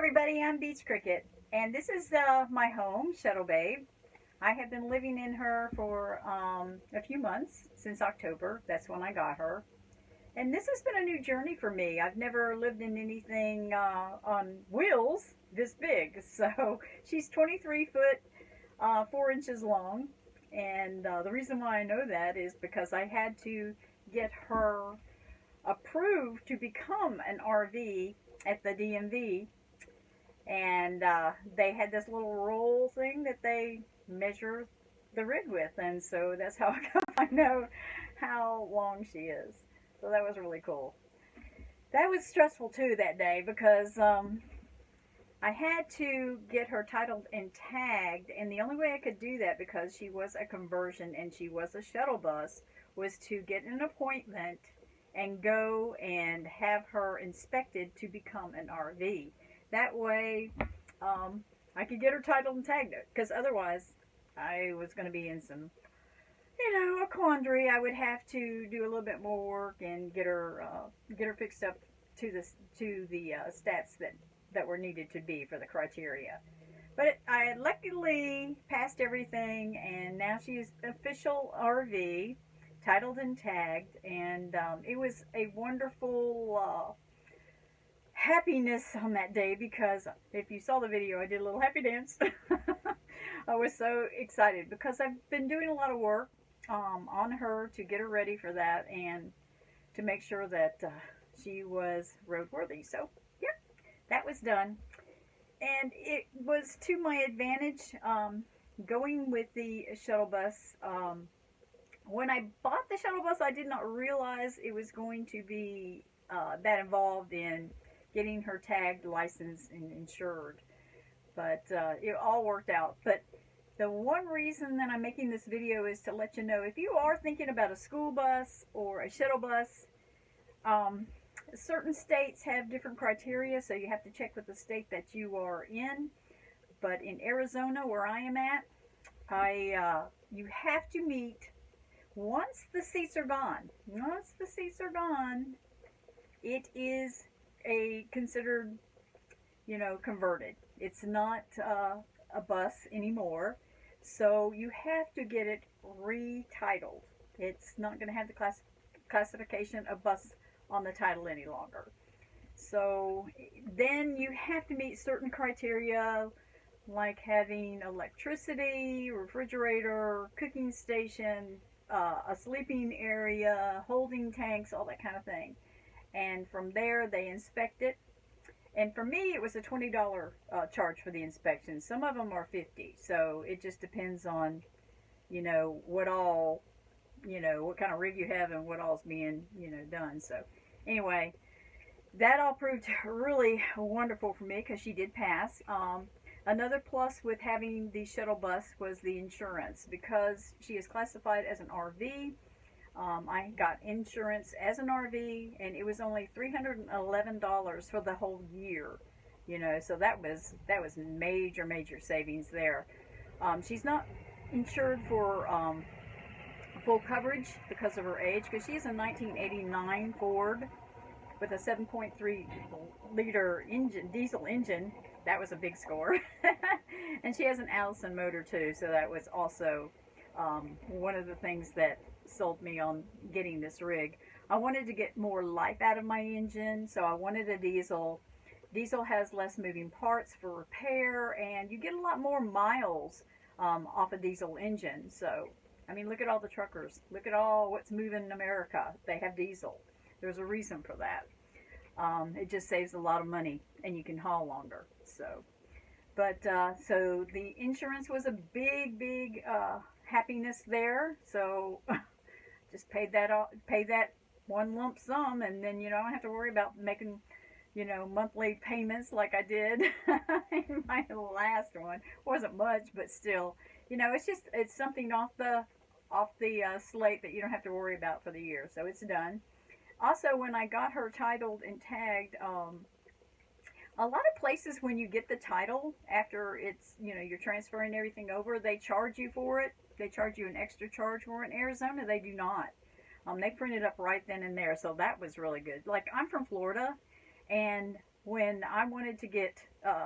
everybody, I'm Beachcricket, and this is my home, Shuttle Babe. I have been living in her for a few months, since October. That's when I got her. And this has been a new journey for me. I've never lived in anything on wheels this big. So she's 23 foot, 4 inches long. And the reason why I know that is because I had to get her approved to become an RV at the DMV, and they had this little roll thing that they measure the rig with, and so that's how I know how long she is. So that was really cool. That was stressful too that day because I had to get her titled and tagged, and the only way I could do that, because she was a conversion and she was a shuttle bus, was to get an appointment and go and have her inspected to become an RV. That way, I could get her titled and tagged it, because otherwise I was going to be in some, a quandary. I would have to do a little bit more work and get her fixed up to the stats that were needed to be for the criteria. But I luckily passed everything, and now she is official RV, titled and tagged, and it was a wonderful happiness on that day, because if you saw the video, I did a little happy dance. I was so excited because I've been doing a lot of work on her to get her ready for that and to make sure that she was roadworthy. So, yeah, that was done. And it was to my advantage going with the shuttle bus. When I bought the shuttle bus, I did not realize it was going to be that involved in getting her tagged, licensed, and insured. But it all worked out. But the one reason that I'm making this video is to let you know, if you are thinking about a school bus or a shuttle bus, certain states have different criteria, so you have to check with the state that you are in. But in Arizona, where I am at, you have to meet, once the seats are gone, it is considered, converted. It's not a bus anymore, so you have to get it retitled. It's not going to have the classification of bus on the title any longer. So then you have to meet certain criteria, like having electricity, refrigerator, cooking station, a sleeping area, holding tanks, all that kind of thing. And from there, they inspect it. And for me, it was a $20 charge for the inspection. Some of them are $50. So it just depends on, what kind of rig you have and what all's being, done. So anyway, that all proved really wonderful for me because she did pass. Another plus with having the shuttle bus was the insurance. Because she is classified as an RV, I got insurance as an RV, and it was only $311 for the whole year. So that was major savings there. She's not insured for full coverage because of her age, because she's a 1989 Ford with a 7.3 liter diesel engine. That was a big score. And she has an Allison motor too, so that was also one of the things that sold me on getting this rig. I wanted to get more life out of my engine, so I wanted a diesel. Diesel has less moving parts for repair, and you get a lot more miles off a diesel engine. So, I mean, look at all the truckers. Look at all what's moving in America. They have diesel. There's a reason for that. It just saves a lot of money, and you can haul longer. So, but so the insurance was a big happiness there. So just pay that one lump sum, and then I don't have to worry about making monthly payments like I did in my last one. Wasn't much, but still, it's something off the slate that you don't have to worry about for the year. So it's done. Also, when I got her titled and tagged, a lot of places, when you get the title, after it's, you're transferring everything over, they charge you for it. They charge you an extra charge for it. In Arizona, they do not. They print it up right then and there, so that was really good. Like, I'm from Florida, and when I wanted to get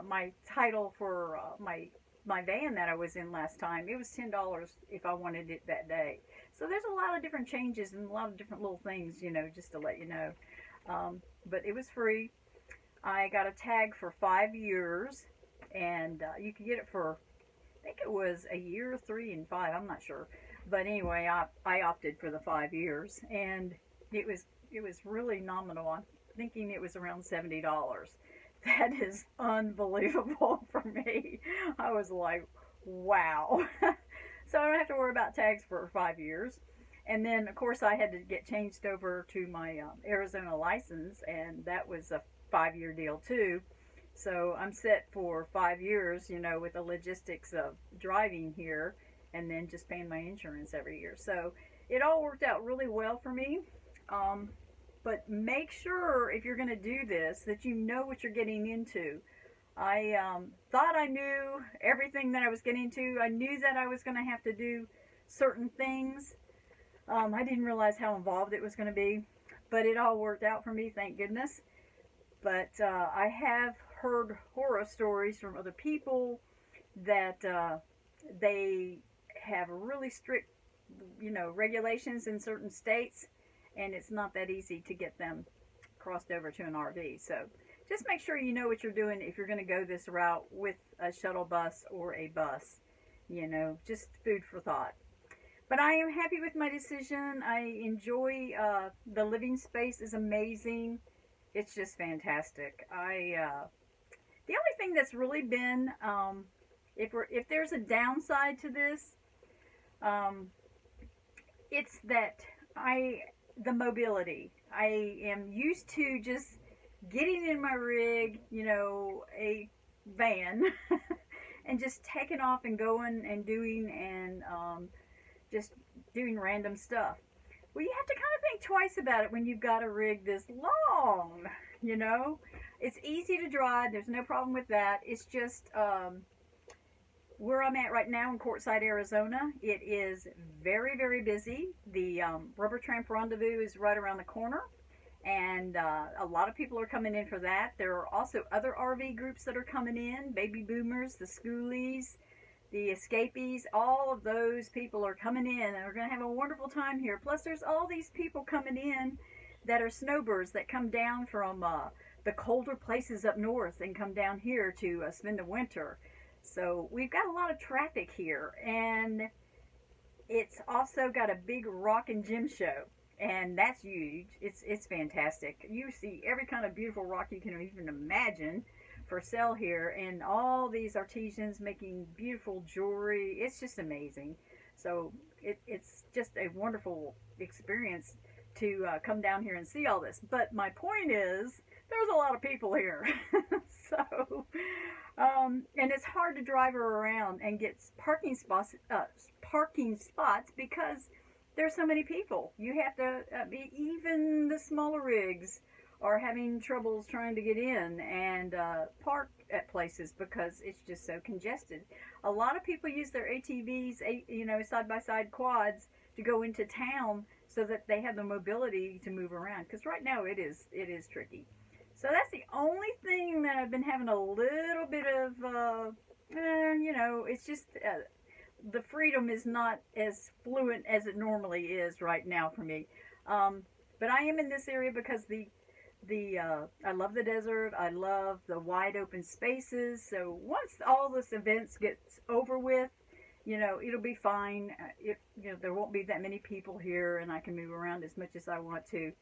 my title for my van that I was in last time, it was $10 if I wanted it that day. So there's a lot of different changes and a lot of different little things, you know, just to let you know. But it was free. I got a tag for 5 years, and you could get it for, I think it was a year, 3 and 5. I'm not sure, but anyway, I opted for the 5 years, and it was really nominal. I'm thinking it was around $70. That is unbelievable for me. I was like, wow. So I don't have to worry about tags for 5 years. And then, of course, I had to get changed over to my Arizona license, and that was a 5 year deal too. So I'm set for 5 years, you know, with the logistics of driving here and then just paying my insurance every year. So it all worked out really well for me. Um, but make sure if you're going to do this that you know what you're getting into. I thought I knew everything that I was getting into. I knew that I was going to have to do certain things. I didn't realize how involved it was going to be, but it all worked out for me, thank goodness. But I have heard horror stories from other people that they have really strict, you know, regulations in certain states, and it's not that easy to get them crossed over to an RV. So just make sure you know what you're doing if you're going to go this route with a shuttle bus or a bus. You know, just food for thought. But I am happy with my decision. I enjoy the living space is amazing. It's just fantastic. The only thing that's really been if there's a downside to this, it's that the mobility. I am used to just getting in my rig, you know, a van, and just taking off and going and doing and just doing random stuff. Well, you have to kind of think twice about it when you've got a rig this long, you know. It's easy to drive. There's no problem with that. It's just where I'm at right now in Quartzsite, Arizona. It is very, very busy. The Rubber Tramp Rendezvous is right around the corner, and a lot of people are coming in for that. There are also other RV groups that are coming in, baby boomers, the schoolies, the escapees. All of those people are coming in and are going to have a wonderful time here. Plus, there's all these people coming in that are snowbirds that come down from the colder places up north and come down here to spend the winter. So we've got a lot of traffic here, and it's also got a big rock and gem show, and that's huge. It's fantastic. You see every kind of beautiful rock you can even imagine for sale here, and all these artisans making beautiful jewelry. It's just amazing. So it's just a wonderful experience to come down here and see all this. But my point is, there's a lot of people here. So, and it's hard to drive her around and get parking spots because there's so many people. You have to, even the smaller rigs are having troubles trying to get in and park at places because it's just so congested. A lot of people use their ATVs, you know, side-by-side quads to go into town so that they have the mobility to move around. Because right now it is tricky. So that's the only thing that I've been having a little bit of, you know, it's just the freedom is not as fluent as it normally is right now for me. But I am in this area because I love the desert. I love the wide open spaces. So once all this events gets over with, you know, it'll be fine. You know, there won't be that many people here, and I can move around as much as I want to.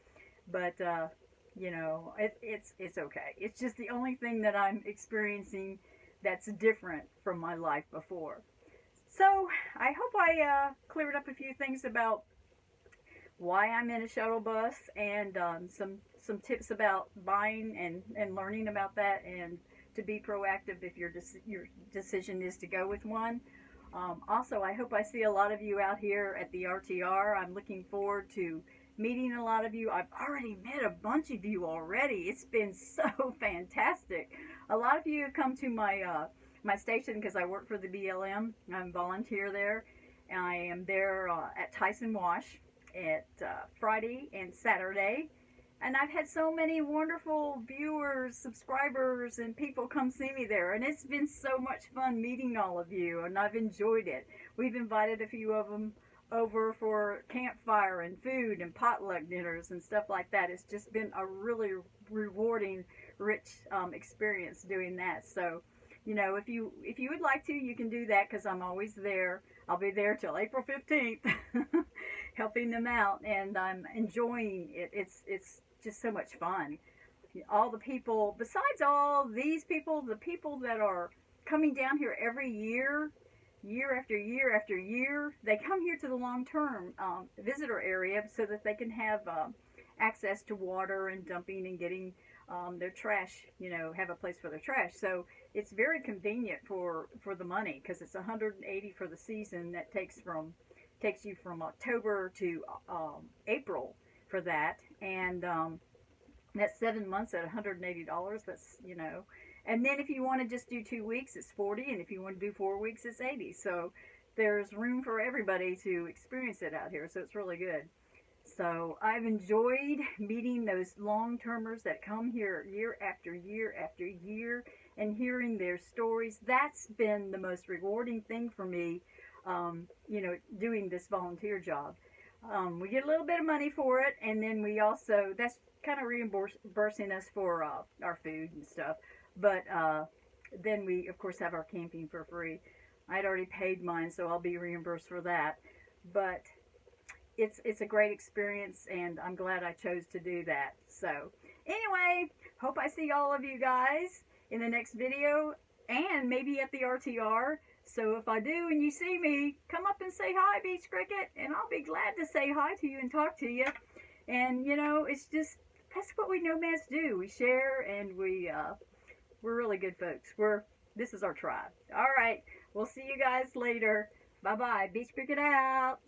But you know, it's okay. It's just the only thing that I'm experiencing that's different from my life before. So I hope I cleared up a few things about why I'm in a shuttle bus, and some tips about buying and learning about that, and to be proactive if your decision is to go with one. Also, I hope I see a lot of you out here at the RTR. I'm looking forward to meeting a lot of you. I've already met a bunch of you already. It's been so fantastic. A lot of you have come to my my station because I work for the BLM. I'm volunteer there. I am there at Tyson Wash at Friday and Saturday, And I've had so many wonderful viewers, subscribers, and people come see me there. And it's been so much fun meeting all of you, and I've enjoyed it. We've invited a few of them over for campfire and food and potluck dinners and stuff like that. It's just been a really rewarding, rich experience doing that. So, you know, if you would like to, you can do that because I'm always there. I'll be there till April 15th, helping them out, and I'm enjoying it. It's just so much fun. All the people, besides all these people, the people that are coming down here every year, year after year after year, they come here to the long-term visitor area so that they can have access to water and dumping and getting their trash, you know, have a place for their trash. So it's very convenient for the money because it's 180 for the season. That takes you from October to April for that, and that's 7 months at $180. That's, you know, and then if you want to just do 2 weeks, it's 40, and if you want to do 4 weeks, it's 80. So there's room for everybody to experience it out here. So it's really good. So I've enjoyed meeting those long-termers that come here year after year after year and hearing their stories. That's been the most rewarding thing for me, you know, doing this volunteer job. We get a little bit of money for it, and then we also, that's kind of reimbursing us for our food and stuff. But then we, of course, have our camping for free. I'd already paid mine, so I'll be reimbursed for that. But it's a great experience, and I'm glad I chose to do that. So anyway, hope I see all of you guys in the next video and maybe at the RTR. So if I do and you see me, come up and say hi, Beachcricket, and I'll be glad to say hi to you and talk to you. And you know, it's just, that's what we nomads do. We share, and we're really good folks. This is our tribe. All right, we'll see you guys later. Bye bye. Beachcricket out.